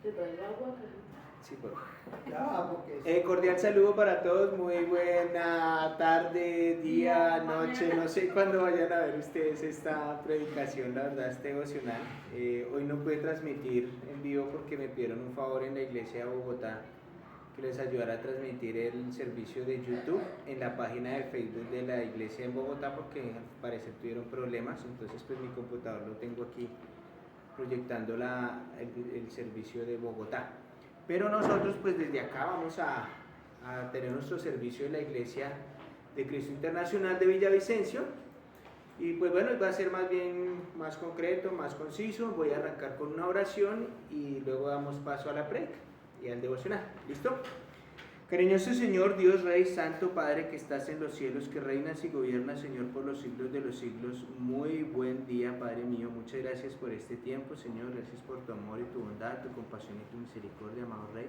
¿Te traigo agua? Sí, por favor. Ya, porque Cordial saludo para todos, muy buena tarde, día, noche, no sé cuándo vayan a ver ustedes esta predicación, la verdad, este devocional. Hoy no pude transmitir en vivo porque me pidieron un favor en la iglesia de Bogotá, que les ayudara a transmitir el servicio de YouTube en la página de Facebook de la iglesia en Bogotá, porque al parecer tuvieron problemas, entonces pues mi computador lo tengo aquí proyectando el servicio de Bogotá. Pero nosotros pues desde acá vamos a tener nuestro servicio en la Iglesia de Cristo Internacional de Villavicencio. Y pues bueno, va a ser más bien más concreto, más conciso. Voy a arrancar con una oración y luego damos paso a la prédica y al devocional. ¿Listo? Cariñoso Señor, Dios Rey, Santo Padre que estás en los cielos, que reinas y gobiernas, Señor, por los siglos de los siglos. Muy buen día, Padre mío. Muchas gracias por este tiempo, Señor. Gracias por tu amor y tu bondad, tu compasión y tu misericordia, amado Rey.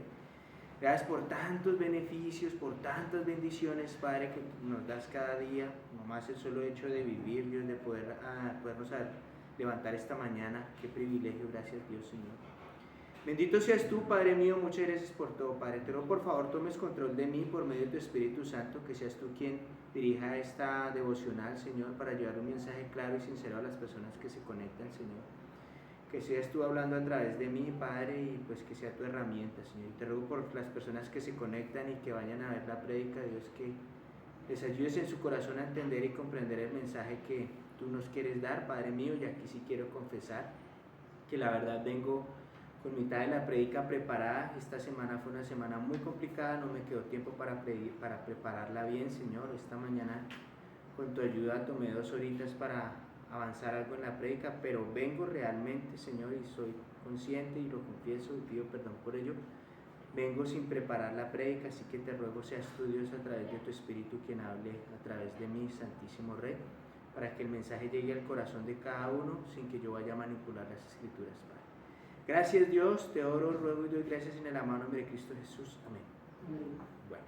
Gracias por tantos beneficios, por tantas bendiciones, Padre, que nos das cada día. Nomás el solo hecho de vivir, Dios, de podernos levantar esta mañana. Qué privilegio, gracias Dios, Señor. Bendito seas tú, Padre mío, muchas gracias por todo, Padre. Te ruego, por favor, tomes control de mí por medio de tu Espíritu Santo, que seas tú quien dirija esta devocional, Señor, para llevar un mensaje claro y sincero a las personas que se conectan, Señor. Que seas tú hablando a través de mí, Padre, y pues que sea tu herramienta, Señor. Y te ruego por las personas que se conectan y que vayan a ver la prédica, Dios, que les ayudes en su corazón a entender y comprender el mensaje que tú nos quieres dar, Padre mío. Y aquí sí quiero confesar que la verdad vengo con mitad de la prédica preparada. Esta semana fue una semana muy complicada, no me quedó tiempo para prepararla bien, Señor. Esta mañana con tu ayuda tomé 2 horitas para avanzar algo en la prédica, pero vengo realmente, Señor, y soy consciente y lo confieso y pido perdón por ello. Vengo sin preparar la prédica, así que te ruego seas tú, Dios, a través de tu Espíritu quien hable a través de mí, Santísimo Rey, para que el mensaje llegue al corazón de cada uno sin que yo vaya a manipular las Escrituras, Padre. Gracias, Dios, te oro, ruego y doy gracias en el amado nombre de Cristo Jesús. Amén. Bueno.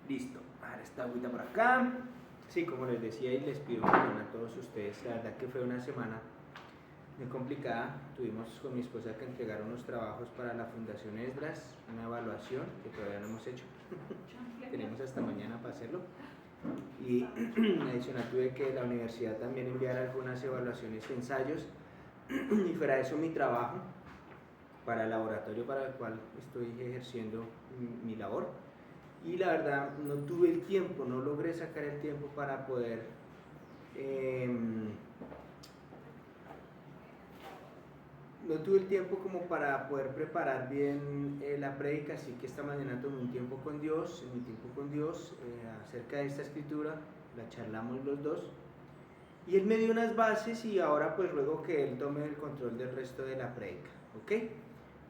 Listo. Ahora esta agüita por acá. Sí, como les decía y les pido perdón a todos ustedes, la verdad que fue una semana muy complicada. Tuvimos con mi esposa que entregar unos trabajos para la Fundación Esdras, una evaluación que todavía no hemos hecho. Tenemos hasta mañana para hacerlo. Y adicional tuve que la universidad también enviar algunas evaluaciones y ensayos, y fuera de eso mi trabajo para el laboratorio para el cual estoy ejerciendo mi labor, y la verdad no tuve el tiempo, no logré sacar el tiempo para poder no tuve el tiempo como para poder preparar bien la prédica, así que esta mañana tomé un tiempo con Dios, en mi tiempo con Dios, acerca de esta escritura, la charlamos los dos, y Él me dio unas bases y ahora pues ruego que Él tome el control del resto de la prédica, ¿ok?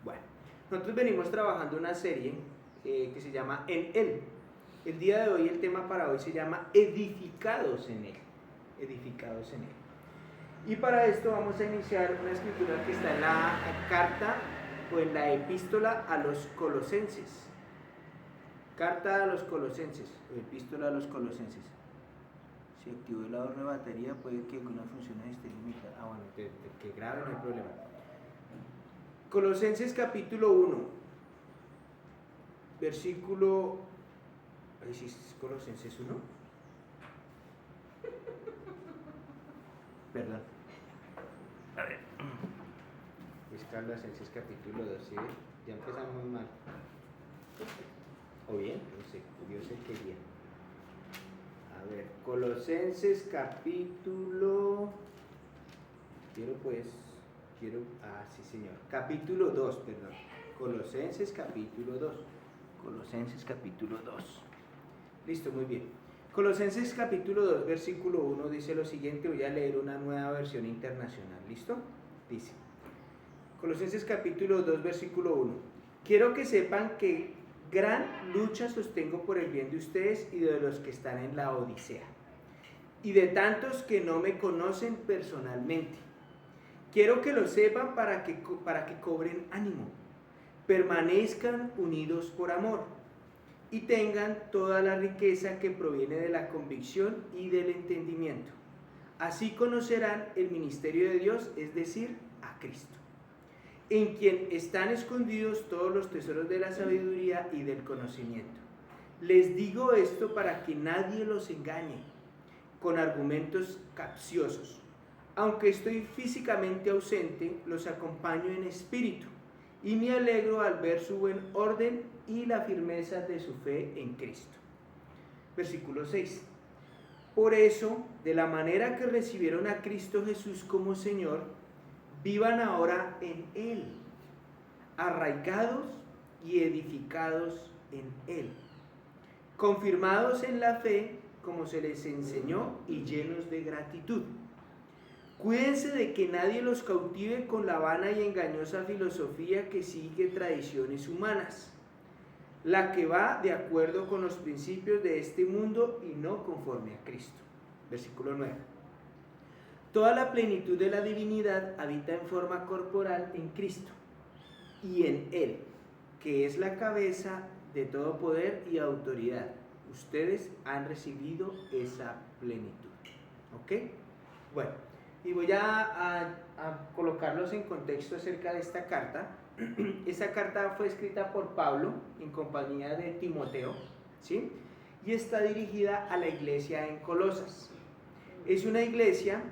Bueno, nosotros venimos trabajando una serie que se llama En Él. El día de hoy, el tema para hoy se llama Edificados en Él, edificados en Él. Y para esto vamos a iniciar una escritura que está en la carta o en la epístola a los Colosenses. Carta a los Colosenses, o epístola a los Colosenses. Si activo el ahorro de batería, puede que algunas funciones estén limitadas. Bueno, que grave, no hay problema. Colosenses capítulo 1, versículo... ¿Ahí sí es Colosenses 1? Perdón. A ver. Es Colosenses capítulo 2, ¿sí? Ya empezamos mal. ¿O bien? No sé, Dios es el que guía. A ver, Colosenses capítulo... sí señor. Capítulo 2, perdón. Colosenses capítulo 2. Colosenses capítulo 2. Listo, muy bien. Colosenses capítulo 2, versículo 1 dice lo siguiente. Voy a leer una nueva versión internacional. ¿Listo? Dice. Colosenses capítulo 2, versículo 1. Quiero que sepan que gran lucha sostengo por el bien de ustedes y de los que están en la Odisea, y de tantos que no me conocen personalmente. Quiero que lo sepan para que cobren ánimo, permanezcan unidos por amor y tengan toda la riqueza que proviene de la convicción y del entendimiento. Así conocerán el ministerio de Dios, es decir, a Cristo. en quien están escondidos todos los tesoros de la sabiduría y del conocimiento. Les digo esto para que nadie los engañe con argumentos capciosos. Aunque estoy físicamente ausente, los acompaño en espíritu y me alegro al ver su buen orden y la firmeza de su fe en Cristo. Versículo 6. Por eso, de la manera que recibieron a Cristo Jesús como Señor, vivan ahora en Él, arraigados y edificados en Él, confirmados en la fe como se les enseñó y llenos de gratitud. Cuídense de que nadie los cautive con la vana y engañosa filosofía que sigue tradiciones humanas, la que va de acuerdo con los principios de este mundo y no conforme a Cristo. Versículo 9. Toda la plenitud de la divinidad habita en forma corporal en Cristo y en Él, que es la cabeza de todo poder y autoridad. Ustedes han recibido esa plenitud. ¿Ok? Bueno, y voy a colocarlos en contexto acerca de esta carta. Esta carta fue escrita por Pablo en compañía de Timoteo, ¿sí? Y está dirigida a la iglesia en Colosas. Es una iglesia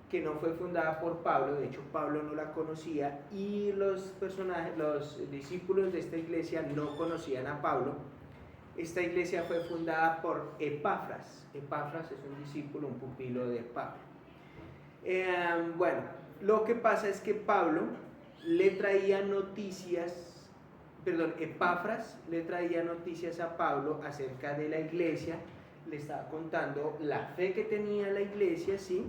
que no fue fundada por Pablo, de hecho Pablo no la conocía y los discípulos de esta iglesia no conocían a Pablo. Esta iglesia fue fundada por Epafras. Epafras es un discípulo, un pupilo de Pablo. Bueno, lo que pasa es que Epafras le traía noticias a Pablo acerca de la iglesia, le estaba contando la fe que tenía la iglesia, ¿sí?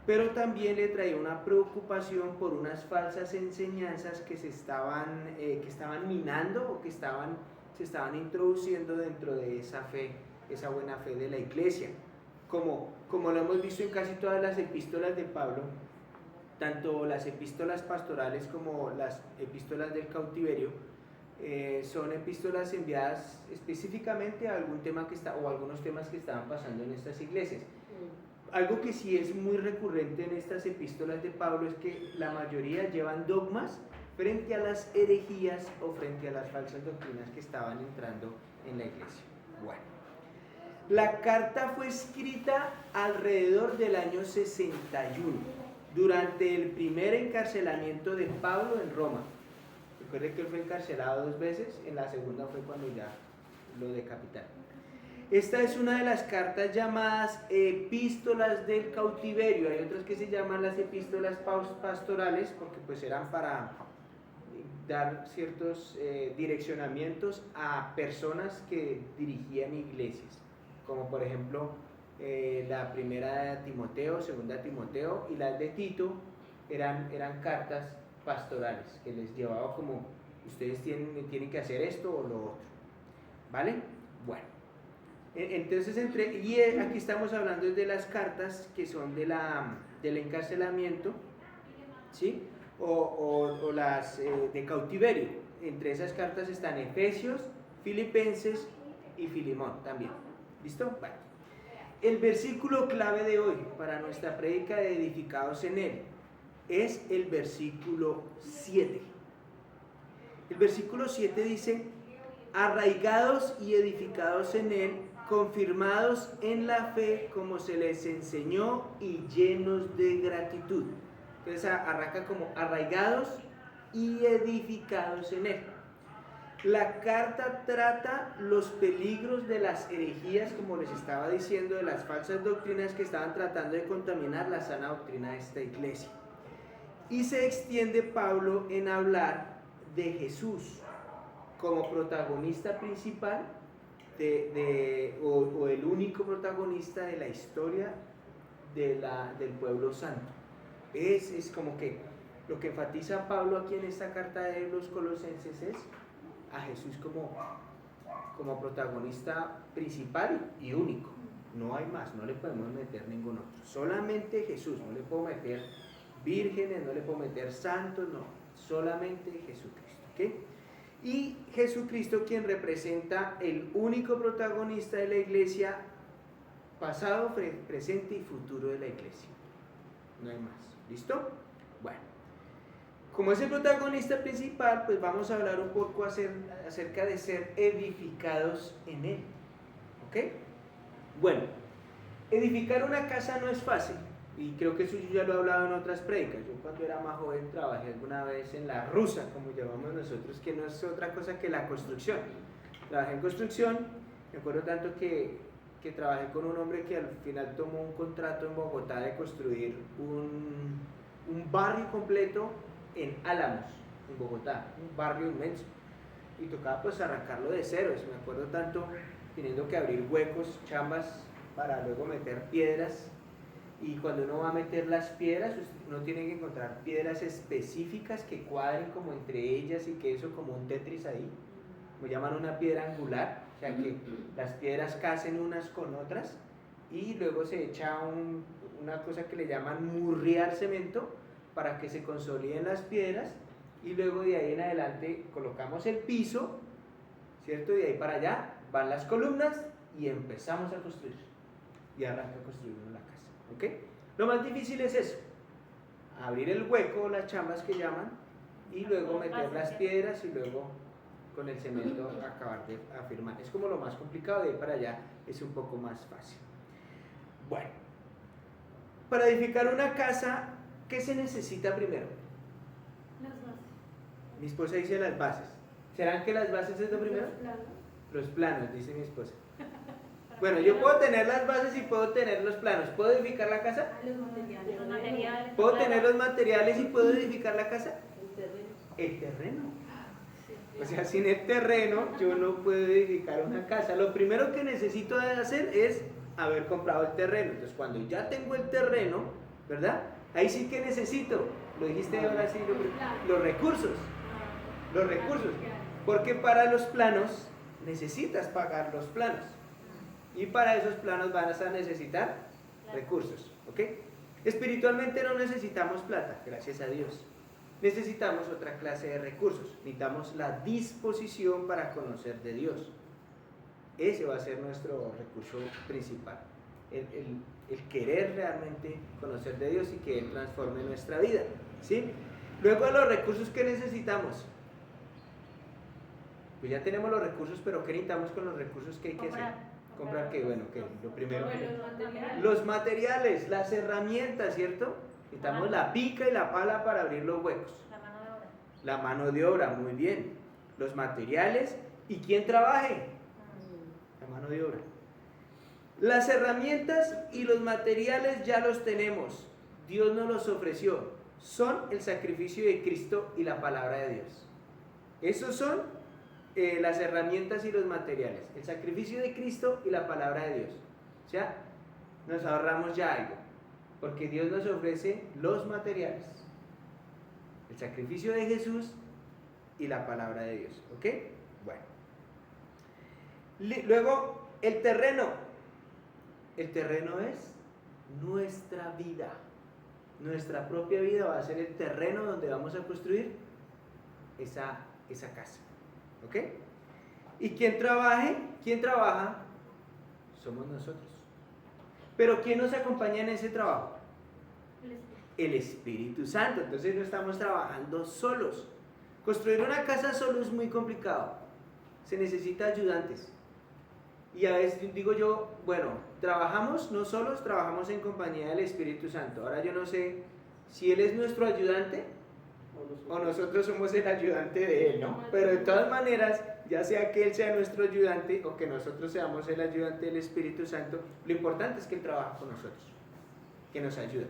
Pero también le traía una preocupación por unas falsas enseñanzas que estaban minando o que se estaban introduciendo dentro de esa fe, esa buena fe de la iglesia. Como lo hemos visto en casi todas las epístolas de Pablo, tanto las epístolas pastorales como las epístolas del cautiverio, son epístolas enviadas específicamente a algún tema o algunos temas que estaban pasando en estas iglesias. Algo que sí es muy recurrente en estas epístolas de Pablo es que la mayoría llevan dogmas frente a las herejías o frente a las falsas doctrinas que estaban entrando en la iglesia. Bueno, la carta fue escrita alrededor del año 61, durante el primer encarcelamiento de Pablo en Roma. Recuerde que él fue encarcelado 2 veces, en la segunda fue cuando ya lo decapitaron. Esta es una de las cartas llamadas epístolas del cautiverio. Hay otras que se llaman las epístolas pastorales porque pues eran para dar ciertos direccionamientos a personas que dirigían iglesias, como por ejemplo la primera de Timoteo, segunda de Timoteo y las de Tito eran cartas pastorales que les llevaba como ustedes tienen que hacer esto o lo otro, ¿vale? Bueno, entonces aquí estamos hablando de las cartas que son del encarcelamiento, ¿sí? O las de cautiverio. Entre esas cartas están Efesios, Filipenses y Filemón también. ¿Listo? Bueno. El versículo clave de hoy para nuestra prédica de edificados en él es el versículo 7. El versículo 7 dice: arraigados y edificados en él, confirmados en la fe como se les enseñó y llenos de gratitud. Entonces arranca como arraigados y edificados en él. La carta trata los peligros de las herejías, como les estaba diciendo, de las falsas doctrinas que estaban tratando de contaminar la sana doctrina de esta iglesia. Y se extiende Pablo en hablar de Jesús como protagonista principal o el único protagonista de la historia del pueblo santo. Es como que lo que enfatiza Pablo aquí en esta carta de los Colosenses es a Jesús como protagonista principal y único. No hay más, no le podemos meter ningún otro. Solamente Jesús, no le puedo meter vírgenes, no le puedo meter santos, no. Solamente Jesucristo, ¿ok? Y Jesucristo quien representa el único protagonista de la iglesia, pasado, presente y futuro de la iglesia. No hay más. ¿Listo? Bueno. como es el protagonista principal, pues vamos a hablar un poco acerca de ser edificados en él. ¿Ok? Bueno, edificar una casa no es fácil. Y creo que eso yo ya lo he hablado en otras prédicas. Yo cuando era más joven trabajé alguna vez en la rusa, como llamamos nosotros, que no es otra cosa que la construcción. Trabajé en construcción, me acuerdo tanto que trabajé con un hombre que al final tomó un contrato en Bogotá de construir un barrio completo en Álamos, en Bogotá, un barrio inmenso. Y tocaba pues arrancarlo de ceros. Me acuerdo tanto teniendo que abrir huecos, chambas, para luego meter piedras. Y cuando uno va a meter las piedras, uno tiene que encontrar piedras específicas que cuadren como entre ellas y que eso como un Tetris ahí, como llaman una piedra angular, o sea que las piedras casen unas con otras y luego se echa una cosa que le llaman murriar cemento para que se consoliden las piedras y luego de ahí en adelante colocamos el piso, ¿cierto? De ahí para allá van las columnas y empezamos a construir y arranca a construir uno la casa. ¿Ok? Lo más difícil es eso, abrir el hueco, las chambas que llaman, y luego meter las piedras y luego con el cemento acabar de afirmar. Es como lo más complicado, de ahí para allá es un poco más fácil. Bueno, para edificar una casa, ¿qué se necesita primero? Las bases. Mi esposa dice las bases. ¿Serán que las bases es lo primero? Los planos. Los planos, dice mi esposa. Bueno, yo puedo tener las bases y puedo tener los planos. ¿Puedo edificar la casa? Los materiales. Los materiales. ¿Puedo tener los materiales y puedo edificar la casa? El terreno. El terreno. O sea, sin el terreno yo no puedo edificar una casa. Lo primero que necesito de hacer es haber comprado el terreno. Entonces, cuando ya tengo el terreno, ¿verdad? Ahí sí que necesito, lo dijiste ahora sí, los recursos. Los recursos. Porque para los planos necesitas pagar los planos. Y para esos planos vas a necesitar recursos, ¿ok? Espiritualmente no necesitamos plata, gracias a Dios. Necesitamos otra clase de recursos. Necesitamos la disposición para conocer de Dios. Ese va a ser nuestro recurso principal. El querer realmente conocer de Dios y que Él transforme nuestra vida, ¿sí? Luego los recursos que necesitamos. Pues ya tenemos los recursos, pero ¿qué necesitamos con los recursos que hay que hacer? Comprar qué, bueno, que lo primero que... Los materiales, las herramientas, ¿cierto? Necesitamos la pica y la pala para abrir los huecos. La mano de obra. La mano de obra, muy bien. Los materiales y quién trabaje. La mano de obra. Las herramientas y los materiales ya los tenemos. Dios nos los ofreció. Son el sacrificio de Cristo y la palabra de Dios. Esos son las herramientas y los materiales, el sacrificio de Cristo y la palabra de Dios. O sea, nos ahorramos ya algo, porque Dios nos ofrece los materiales, el sacrificio de Jesús y la palabra de Dios. ¿Ok? Bueno. Luego, el terreno. El terreno es nuestra vida. Nuestra propia vida va a ser el terreno donde vamos a construir esa casa. ¿Ok? ¿Y quién trabaja? Somos nosotros. Pero ¿quién nos acompaña en ese trabajo? El Espíritu Santo. Entonces no estamos trabajando solos. Construir una casa solo es muy complicado. Se necesita ayudantes. Y a veces digo yo, bueno, trabajamos no solos, trabajamos en compañía del Espíritu Santo. Ahora yo no sé si Él es nuestro ayudante o nosotros somos el ayudante de Él, ¿no? Pero de todas maneras, ya sea que Él sea nuestro ayudante o que nosotros seamos el ayudante del Espíritu Santo, lo importante es que Él trabaja con nosotros, que nos ayuda.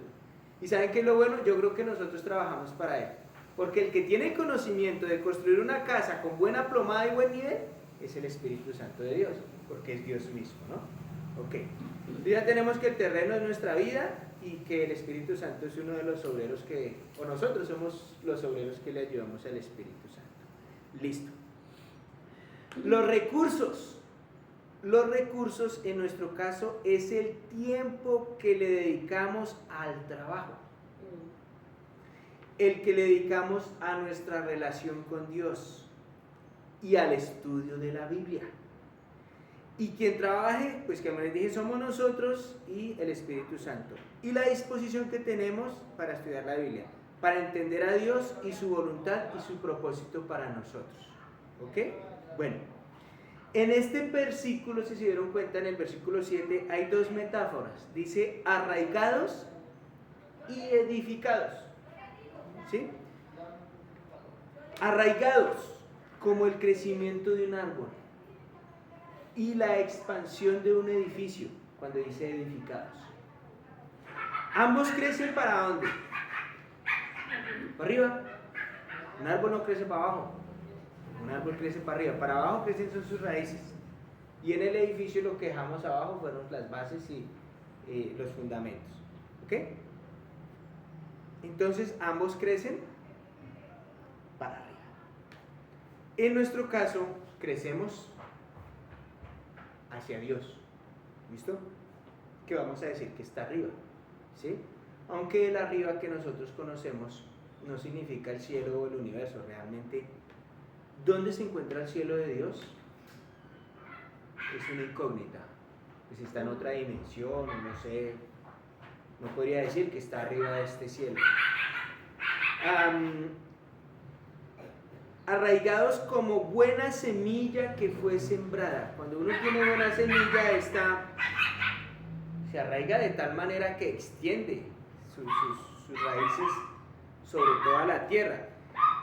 ¿Y saben qué es lo bueno? Yo creo que nosotros trabajamos para Él. Porque el que tiene conocimiento de construir una casa con buena plomada y buen nivel es el Espíritu Santo de Dios, porque es Dios mismo, ¿no? Ok. Ya tenemos que el terreno es nuestra vida y que el Espíritu Santo es uno de los obreros o nosotros somos los obreros que le ayudamos al Espíritu Santo. Listo. Los recursos en nuestro caso es el tiempo que le dedicamos al trabajo, el que le dedicamos a nuestra relación con Dios y al estudio de la Biblia. Y quien trabaje, pues como les dije, somos nosotros y el Espíritu Santo. Y la disposición que tenemos para estudiar la Biblia. para entender a Dios y su voluntad y su propósito para nosotros. ¿Ok? Bueno, en este versículo, si se dieron cuenta, en el versículo 7 hay dos metáforas. Dice arraigados y edificados. ¿Sí? Arraigados, como el crecimiento de un árbol, y la expansión de un edificio, cuando dice edificados. Ambos crecen ¿para dónde? Para arriba. Un árbol no crece para abajo, un árbol crece para arriba. Para abajo crecen son sus raíces. Y en el edificio lo que dejamos abajo fueron las bases y los fundamentos. ¿Ok? Entonces ambos crecen para arriba. En nuestro caso, crecemos hacia Dios. ¿Listo? Que vamos a decir que está arriba. ¿Sí? Aunque el arriba que nosotros conocemos no significa el cielo o el universo. Realmente, ¿dónde se encuentra el cielo de Dios? Es una incógnita. Pues está en otra dimensión, no sé. No podría decir que está arriba de este cielo. Arraigados como buena semilla que fue sembrada. Cuando uno tiene buena semilla, esta se arraiga de tal manera que extiende sus raíces sobre toda la tierra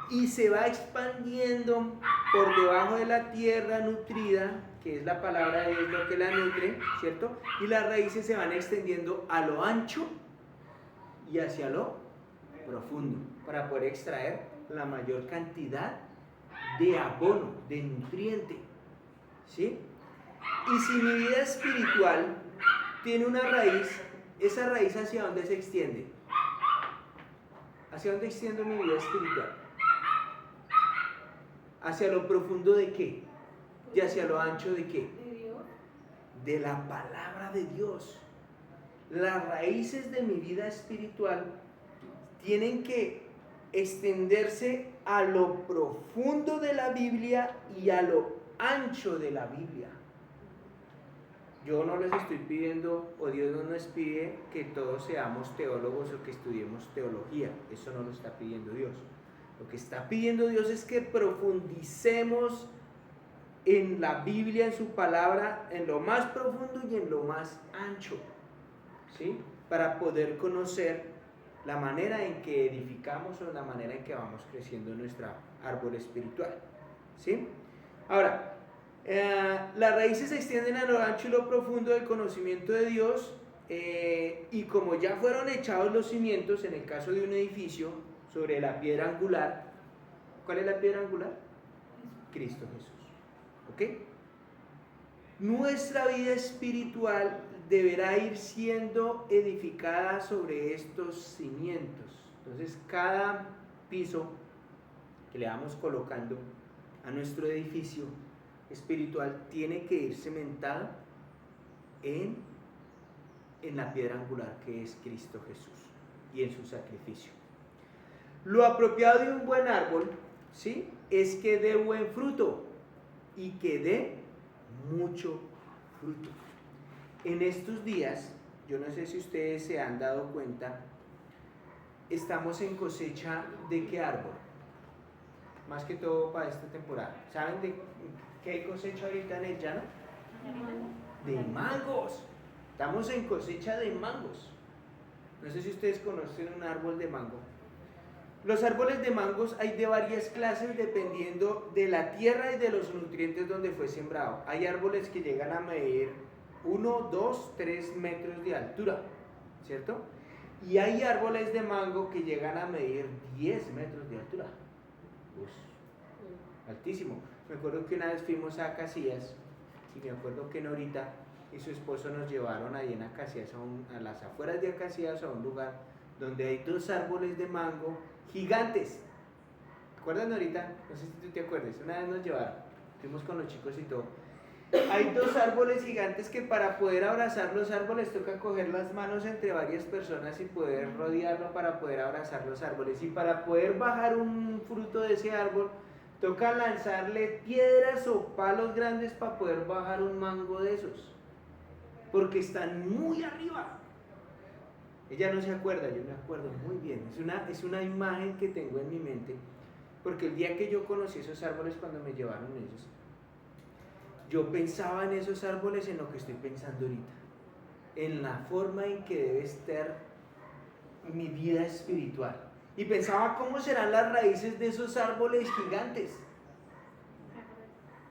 y se va expandiendo por debajo de la tierra nutrida, que es la palabra de Dios lo que la nutre, ¿cierto? Y las raíces se van extendiendo a lo ancho y hacia lo profundo para poder extraer la mayor cantidad de abono, de nutriente, ¿sí? Y si mi vida espiritual tiene una raíz, esa raíz ¿hacia dónde se extiende? ¿Hacia dónde extiendo mi vida espiritual? ¿Hacia lo profundo de qué? ¿Y hacia lo ancho de qué? De la palabra de Dios. Las raíces de mi vida espiritual tienen que extenderse a lo profundo de la Biblia y a lo ancho de la Biblia. Yo no les estoy pidiendo, o Dios no nos pide que todos seamos teólogos o que estudiemos teología. Eso no lo está pidiendo Dios. Lo que está pidiendo Dios es que profundicemos en la Biblia, en su palabra, en lo más profundo y en lo más ancho, ¿sí? Para poder conocer la manera en que edificamos o la manera en que vamos creciendo en nuestro árbol espiritual, ¿sí? Ahora, las raíces se extienden a lo ancho y lo profundo del conocimiento de Dios, y como ya fueron echados los cimientos, en el caso de un edificio, sobre la piedra angular. ¿Cuál es la piedra angular? Cristo Jesús. ¿Ok? Nuestra vida espiritual deberá ir siendo edificada sobre estos cimientos. Entonces, cada piso que le vamos colocando a nuestro edificio espiritual tiene que ir cimentado en la piedra angular que es Cristo Jesús y en su sacrificio. Lo apropiado de un buen árbol, ¿sí?, es que dé buen fruto y que dé mucho fruto. En estos días, yo no sé si ustedes se han dado cuenta, estamos en cosecha de qué árbol, más que todo para esta temporada. ¿Saben de qué hay cosecha ahorita en el llano? De mangos. Estamos en cosecha de mangos. No sé si ustedes conocen un árbol de mango. Los árboles de mangos hay de varias clases dependiendo de la tierra y de los nutrientes donde fue sembrado. Hay árboles que llegan a medir 1, 2, 3 metros de altura, ¿cierto? Y hay árboles de mango que llegan a medir 10 metros de altura. Altísimo. Me acuerdo que una vez fuimos a Casillas y me acuerdo que Norita y su esposo nos llevaron ahí en Casillas, a las afueras de Casillas, a un lugar donde hay 2 árboles de mango gigantes. ¿Te acuerdas, Norita? No sé si tú te acuerdas. Una vez nos llevaron, fuimos con los chicos y todo. Hay 2 árboles gigantes que para poder abrazar los árboles toca coger las manos entre varias personas y poder rodearlo para poder abrazar los árboles. Y para poder bajar un fruto de ese árbol, toca lanzarle piedras o palos grandes para poder bajar un mango de esos, porque están muy arriba. Ella no se acuerda, yo me acuerdo muy bien. Es una imagen que tengo en mi mente, porque el día que yo conocí esos árboles, cuando me llevaron ellos, yo pensaba en esos árboles en lo que estoy pensando ahorita, en la forma en que debe estar mi vida espiritual. Y pensaba cómo serán las raíces de esos árboles gigantes.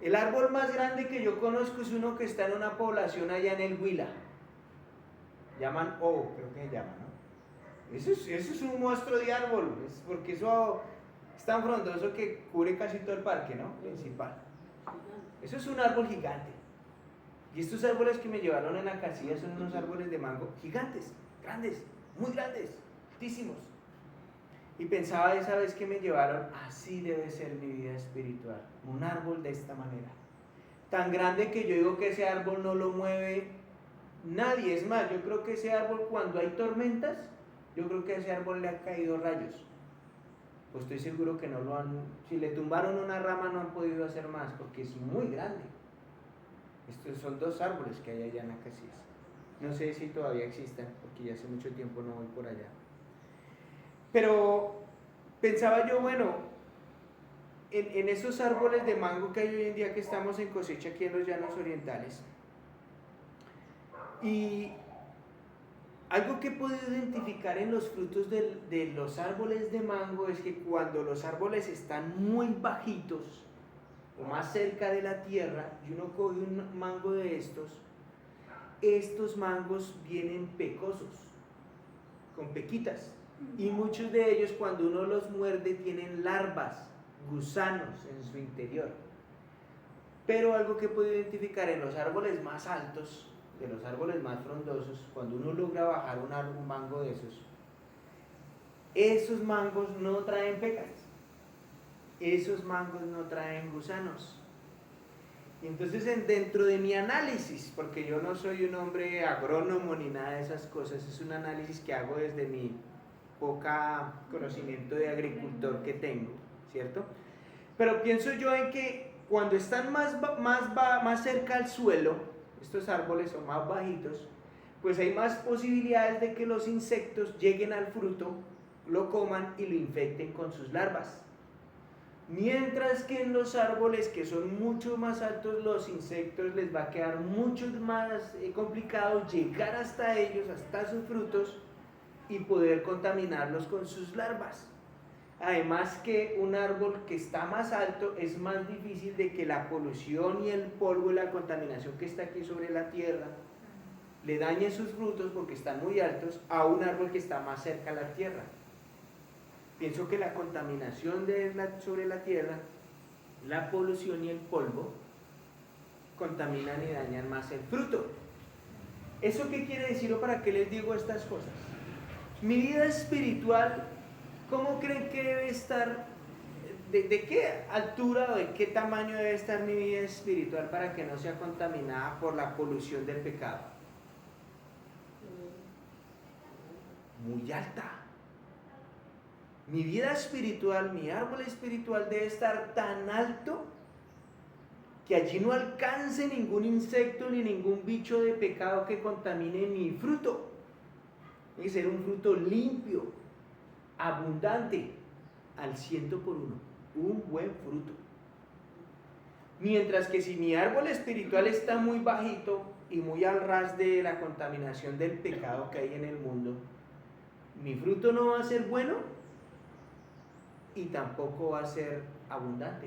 El árbol más grande que yo conozco es uno que está en una población allá en el Huila. Llaman creo que se llama, ¿no? Eso es un monstruo de árbol, porque eso es tan frondoso que cubre casi todo el parque, ¿no? Principal. Eso es un árbol gigante. Y estos árboles que me llevaron en la casilla son unos árboles de mango gigantes, grandes, muy grandes, altísimos. Y pensaba esa vez que me llevaron, así debe ser mi vida espiritual, un árbol de esta manera. Tan grande que yo digo que ese árbol no lo mueve nadie. Es más, yo creo que ese árbol, cuando hay tormentas, yo creo que a ese árbol le han caído rayos. Pues estoy seguro que no lo han, si le tumbaron una rama no han podido hacer más, porque es muy grande. Estos son 2 árboles que hay allá en la casilla. No sé si todavía existen, porque ya hace mucho tiempo no voy por allá. Pero pensaba yo, bueno, en esos árboles de mango que hay hoy en día, que estamos en cosecha aquí en los llanos orientales, y algo que he podido identificar en los frutos de los árboles de mango es que cuando los árboles están muy bajitos o más cerca de la tierra y uno coge un mango de estos mangos vienen pecosos, con pequitas, y muchos de ellos, cuando uno los muerde, tienen larvas, gusanos en su interior. Pero algo que he podido identificar en los árboles más altos, de los árboles más frondosos, cuando uno logra bajar un mango de esos mangos no traen pecas, esos mangos no traen gusanos. Y entonces, dentro de mi análisis, porque yo no soy un hombre agrónomo ni nada de esas cosas, es un análisis que hago desde mi poca conocimiento de agricultor que tengo, ¿cierto? Pero pienso yo en que cuando están más cerca al suelo, estos árboles son más bajitos, pues hay más posibilidades de que los insectos lleguen al fruto, lo coman y lo infecten con sus larvas. Mientras que en los árboles que son mucho más altos, los insectos les va a quedar mucho más complicado llegar hasta ellos, hasta sus frutos, y poder contaminarlos con sus larvas. Además que un árbol que está más alto es más difícil de que la polución y el polvo y la contaminación que está aquí sobre la tierra le dañe sus frutos, porque están muy altos, a un árbol que está más cerca a la tierra. Pienso que la contaminación sobre la tierra, la polución y el polvo contaminan y dañan más el fruto. ¿Eso qué quiere decir o para qué les digo estas cosas? Mi vida espiritual, ¿cómo creen que debe estar? ¿De qué altura o de qué tamaño debe estar mi vida espiritual para que no sea contaminada por la polución del pecado? Muy alta. Mi vida espiritual, mi árbol espiritual debe estar tan alto que allí no alcance ningún insecto ni ningún bicho de pecado que contamine mi fruto. Tiene que ser un fruto limpio, abundante, al 100 por 1, un buen fruto. Mientras que si mi árbol espiritual está muy bajito y muy al ras de la contaminación del pecado que hay en el mundo, mi fruto no va a ser bueno y tampoco va a ser abundante,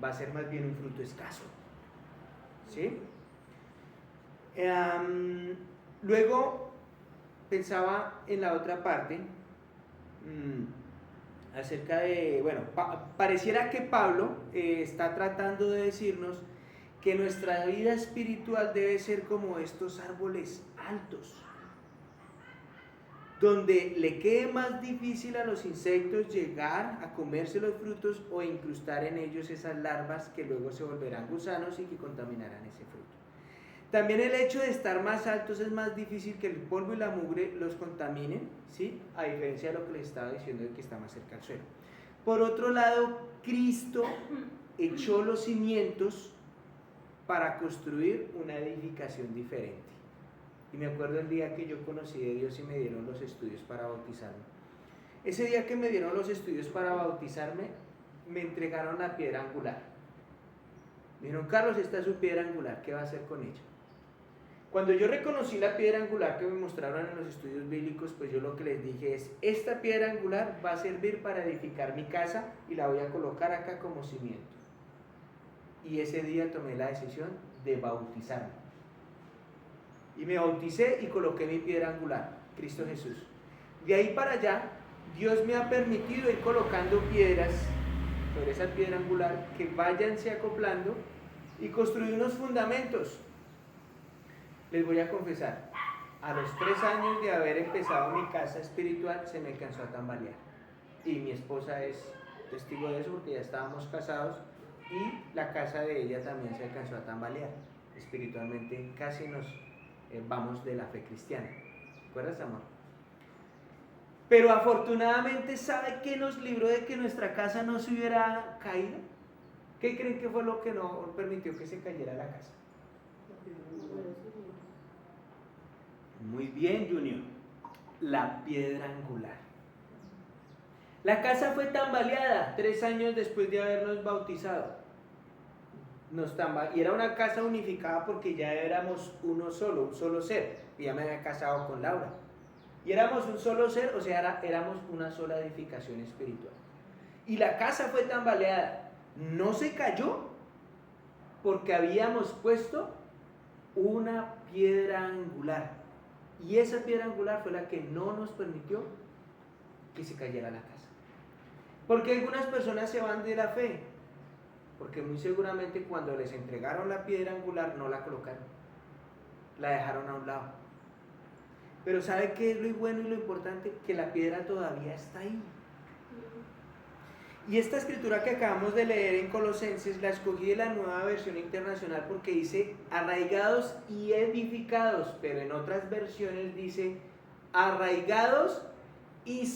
va a ser más bien un fruto escaso. ¿Sí? Luego pensaba en la otra parte, acerca de, bueno, pareciera que Pablo está tratando de decirnos que nuestra vida espiritual debe ser como estos árboles altos, donde le quede más difícil a los insectos llegar a comerse los frutos o incrustar en ellos esas larvas que luego se volverán gusanos y que contaminarán ese fruto. También el hecho de estar más altos es más difícil que el polvo y la mugre los contaminen, ¿sí? A diferencia de lo que les estaba diciendo de que está más cerca al suelo. Por otro lado, Cristo echó los cimientos para construir una edificación diferente. Y me acuerdo el día que yo conocí de Dios y me dieron los estudios para bautizarme. Ese día que me dieron los estudios para bautizarme, me entregaron la piedra angular. Me dijeron, Carlos, esta es su piedra angular, ¿qué va a hacer con ella? Cuando yo reconocí la piedra angular que me mostraron en los estudios bíblicos, pues yo lo que les dije es, esta piedra angular va a servir para edificar mi casa y la voy a colocar acá como cimiento. Y ese día tomé la decisión de bautizarme. Y me bauticé y coloqué mi piedra angular, Cristo Jesús. De ahí para allá, Dios me ha permitido ir colocando piedras sobre esa piedra angular que váyanse acoplando y construir unos fundamentos. Les voy a confesar, a los 3 años de haber empezado mi casa espiritual se me cansó a tambalear. Y mi esposa es testigo de eso porque ya estábamos casados y la casa de ella también se alcanzó a tambalear. Espiritualmente casi nos vamos de la fe cristiana. ¿Recuerdas, amor? Pero afortunadamente, ¿sabe qué nos libró de que nuestra casa no se hubiera caído? ¿Qué creen que fue lo que no permitió que se cayera la casa? Muy bien, Junior. La piedra angular. La casa fue tambaleada 3 años después de habernos bautizado. Y era una casa unificada porque ya éramos un solo ser. Y ya me había casado con Laura. Y éramos un solo ser, o sea, éramos una sola edificación espiritual. Y la casa fue tambaleada. No se cayó porque habíamos puesto una piedra angular. Y esa piedra angular fue la que no nos permitió que se cayera la casa. Porque algunas personas se van de la fe. Porque muy seguramente cuando les entregaron la piedra angular no la colocaron. La dejaron a un lado. Pero ¿sabe qué es lo bueno y lo importante? Que la piedra todavía está ahí. Y esta escritura que acabamos de leer en Colosenses la escogí de la Nueva Versión Internacional porque dice arraigados y edificados, pero en otras versiones dice arraigados y